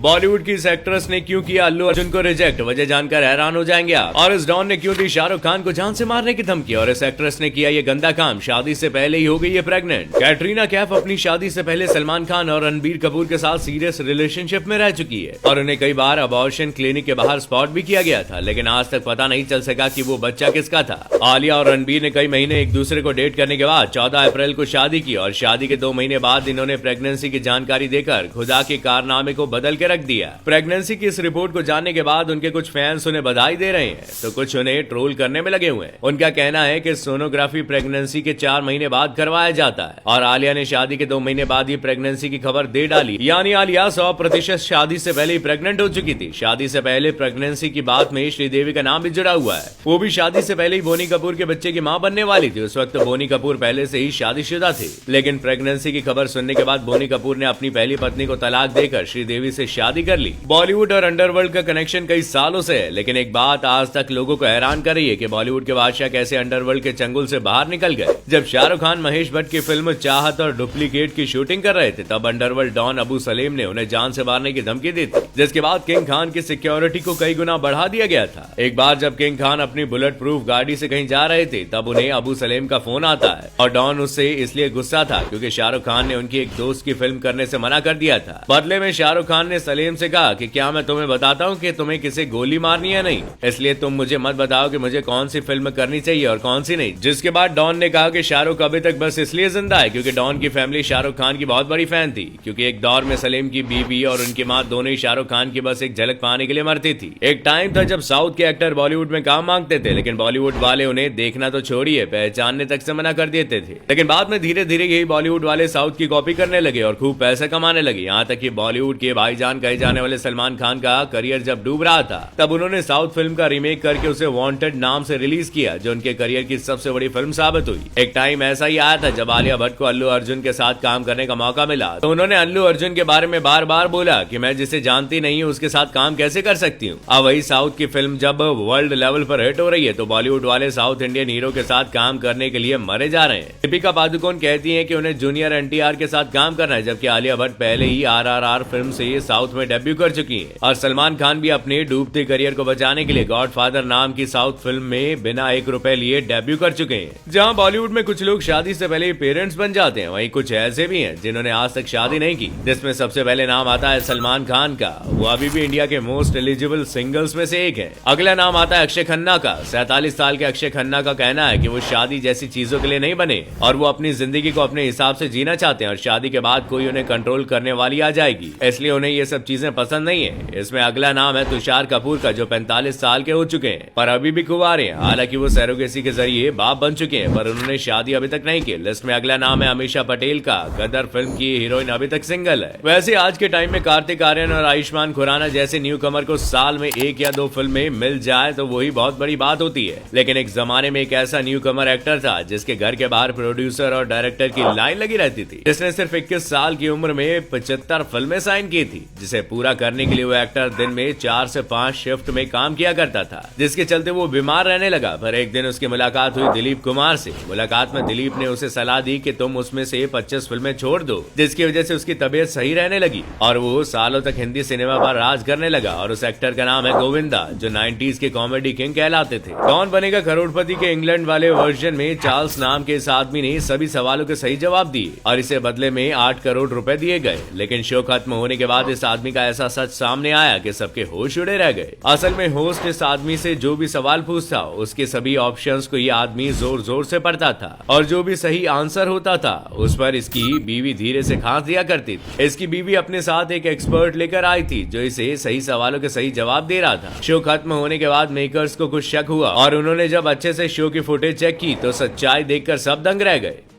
बॉलीवुड की इस एक्ट्रेस ने क्यों किया अल्लू अर्जुन को रिजेक्ट, वजह जानकर हैरान हो जाएंगे आप। और इस डॉन ने क्यों दी शाहरुख खान को जान से मारने की धमकी, और इस एक्ट्रेस ने किया ये गंदा काम, शादी से पहले ही हो गई है प्रेग्नेंट। कैटरीना कैफ अपनी शादी से पहले सलमान खान और रणबीर कपूर के साथ सीरियस रिलेशनशिप में रह चुकी है और उन्हें कई बार अबॉर्शन क्लिनिक के बाहर स्पॉट भी किया गया था, लेकिन आज तक पता नहीं चल सका कि वो बच्चा किसका था। आलिया और रणबीर ने कई महीने एक दूसरे को डेट करने के बाद 14 अप्रैल को शादी की और शादी के 2 महीने बाद इन्होंने प्रेगनेंसी की जानकारी देकर खुदा के कारनामे को बदल के रख दिया। प्रेगनेंसी की इस रिपोर्ट को जानने के बाद उनके कुछ फैंस उन्हें बधाई दे रहे हैं तो कुछ उन्हें ट्रोल करने में लगे हुए हैं। उनका कहना है कि सोनोग्राफी प्रेगनेंसी के 4 महीने बाद करवाया जाता है और आलिया ने शादी के 2 महीने बाद ही प्रेगनेंसी की खबर दे डाली, यानी आलिया 100% शादी से पहले ही प्रेग्नेंट हो चुकी थी। शादी से पहले प्रेगनेंसी की बात में श्रीदेवी का नाम भी जुड़ा हुआ है, वो भी शादी से पहले ही बोनी कपूर के बच्चे की मां बनने वाली थी। उस वक्त बोनी कपूर पहले से ही शादीशुदा थे, लेकिन प्रेगनेंसी की खबर सुनने के बाद बोनी कपूर ने अपनी पहली पत्नी को तलाक देकर श्रीदेवी से शादी कर ली। बॉलीवुड और अंडरवर्ल्ड का कनेक्शन कई सालों से है, लेकिन एक बात आज तक लोगों को हैरान कर रही है कि बॉलीवुड के बादशाह कैसे अंडरवर्ल्ड के चंगुल से बाहर निकल गए। जब शाहरुख खान महेश भट्ट की फिल्म चाहत और डुप्लीकेट की शूटिंग कर रहे थे, तब अंडरवर्ल्ड डॉन अबू सलेम ने उन्हें जान से मारने की धमकी दी थी, जिसके बाद किंग खान की सिक्योरिटी को कई गुना बढ़ा दिया गया था। एक बार जब किंग खान अपनी बुलेट प्रूफ गाड़ी से कहीं जा रहे थे, तब उन्हें अबू सलेम का फोन आता है और डॉन उससे इसलिए गुस्सा था क्योंकि शाहरुख खान ने उनकी एक दोस्त की फिल्म करने से मना कर दिया था। बदले में शाहरुख खान ने सलीम से कहा कि क्या मैं तुम्हें बताता हूँ कि तुम्हें किसे गोली मारनी है नहीं, इसलिए तुम मुझे मत बताओ कि मुझे कौन सी फिल्म करनी चाहिए और कौन सी नहीं। जिसके बाद डॉन ने कहा कि शाहरुख अभी तक बस इसलिए जिंदा है क्योंकि डॉन की फैमिली शाहरुख खान की बहुत बड़ी फैन थी, क्योंकि एक दौर में सलीम की बीवी और उनकी माँ दोनों ही शाहरुख खान की बस एक झलक पाने के लिए मरती थी। एक टाइम था जब साउथ के एक्टर बॉलीवुड में काम मांगते थे, लेकिन बॉलीवुड वाले उन्हें देखना तो छोड़िए पहचानने तक से मना कर देते थे। लेकिन बाद में धीरे धीरे यही बॉलीवुड वाले साउथ की कॉपी करने लगे और खूब पैसा कमाने लगे। यहाँ तक कि बॉलीवुड के भाईजान कहे जाने वाले सलमान खान का करियर जब डूब रहा था, तब उन्होंने साउथ फिल्म का रीमेक करके उसे वांटेड नाम से रिलीज किया, जो उनके करियर की सबसे बड़ी फिल्म साबित हुई। एक टाइम ऐसा ही आया था जब आलिया भट्ट को अल्लू अर्जुन के साथ काम करने का मौका मिला, तो उन्होंने अल्लू अर्जुन के बारे में बार बार बोला कि मैं जिसे जानती नहीं हूँ उसके साथ काम कैसे कर सकती हूँ। अब वही साउथ की फिल्म जब वर्ल्ड लेवल पर हिट हो रही है, तो बॉलीवुड वाले साउथ इंडियन हीरो के साथ काम करने के लिए मरे जा रहे हैं। दीपिका पादुकोण कहती है कि उन्हें जूनियर एनटीआर के साथ काम करना है, जबकि आलिया भट्ट पहले ही आरआरआर फिल्म से साउथ में डेब्यू कर चुकी है। और सलमान खान भी अपने डूबते करियर को बचाने के लिए गॉडफादर नाम की साउथ फिल्म में बिना 1 रुपए लिए डेब्यू कर चुके हैं। जहां बॉलीवुड में कुछ लोग शादी से पहले पेरेंट्स बन जाते हैं, वहीं कुछ ऐसे भी हैं जिन्होंने आज तक शादी नहीं की, जिसमें सबसे पहले नाम आता है सलमान खान का। वो अभी भी इंडिया के मोस्ट एलिजिबल सिंगल्स में से एक है। अगला नाम आता है अक्षय खन्ना का। 47 साल के अक्षय खन्ना का कहना है कि वो शादी जैसी चीजों के लिए नहीं बने और वो अपनी जिंदगी को अपने हिसाब से जीना चाहते हैं और शादी के बाद कोई उन्हें कंट्रोल करने वाली आ जाएगी, इसलिए उन्हें ये सब चीजें पसंद नहीं है। इसमें अगला नाम है तुषार कपूर का, जो 45 साल के हो चुके हैं पर अभी भी कुंवारे हैं। हालांकि वो सरोगेसी के जरिए बाप बन चुके हैं, पर उन्होंने शादी अभी तक नहीं की। लिस्ट में अगला नाम है अमीषा पटेल का। गदर फिल्म की हीरोइन अभी तक सिंगल है। वैसे आज के टाइम में कार्तिक आर्यन और आयुष्मान खुराना जैसे न्यू कमर को साल में 1 या 2 फिल्में मिल जाए तो वही बहुत बड़ी बात होती है। लेकिन एक जमाने में एक ऐसा न्यू कमर एक्टर था जिसके घर के बाहर प्रोड्यूसर और डायरेक्टर की लाइन लगी रहती थी, जिसने सिर्फ 21 साल की उम्र में 75 फिल्में साइन की थी, जिसे पूरा करने के लिए वो एक्टर दिन में 4 से 5 शिफ्ट में काम किया करता था, जिसके चलते वो बीमार रहने लगा। पर एक दिन उसकी मुलाकात हुई दिलीप कुमार से। मुलाकात में दिलीप ने उसे सलाह दी कि तुम उसमें से 25 फिल्में छोड़ दो, जिसकी वजह से उसकी तबीयत सही रहने लगी और वो सालों तक हिंदी सिनेमा पर राज करने लगा। और उस एक्टर का नाम है गोविंदा, जो 90s के कॉमेडी किंग कहलाते थे। कौन बनेगा करोड़पति के इंग्लैंड वाले वर्जन में चार्ल्स नाम के इस आदमी ने सभी सवालों के सही जवाब दिए और इसे बदले में 8 करोड़ रुपए दिए गए। लेकिन शो खत्म होने के बाद इस आदमी का ऐसा सच सामने आया कि सबके होश उड़े रह गए। असल में होस्ट इस आदमी से जो भी सवाल पूछता, उसके सभी ऑप्शंस को ये आदमी जोर जोर से पढ़ता था और जो भी सही आंसर होता था उस पर इसकी बीवी धीरे से खांस दिया करती थी। इसकी बीवी अपने साथ एक एक्सपर्ट लेकर आई थी जो इसे सही सवालों के सही जवाब दे रहा था। शो खत्म होने के बाद मेकर्स को कुछ शक हुआ और उन्होंने जब अच्छे से शो की फुटेज चेक की तो सच्चाई देखकर सब दंग रह गए।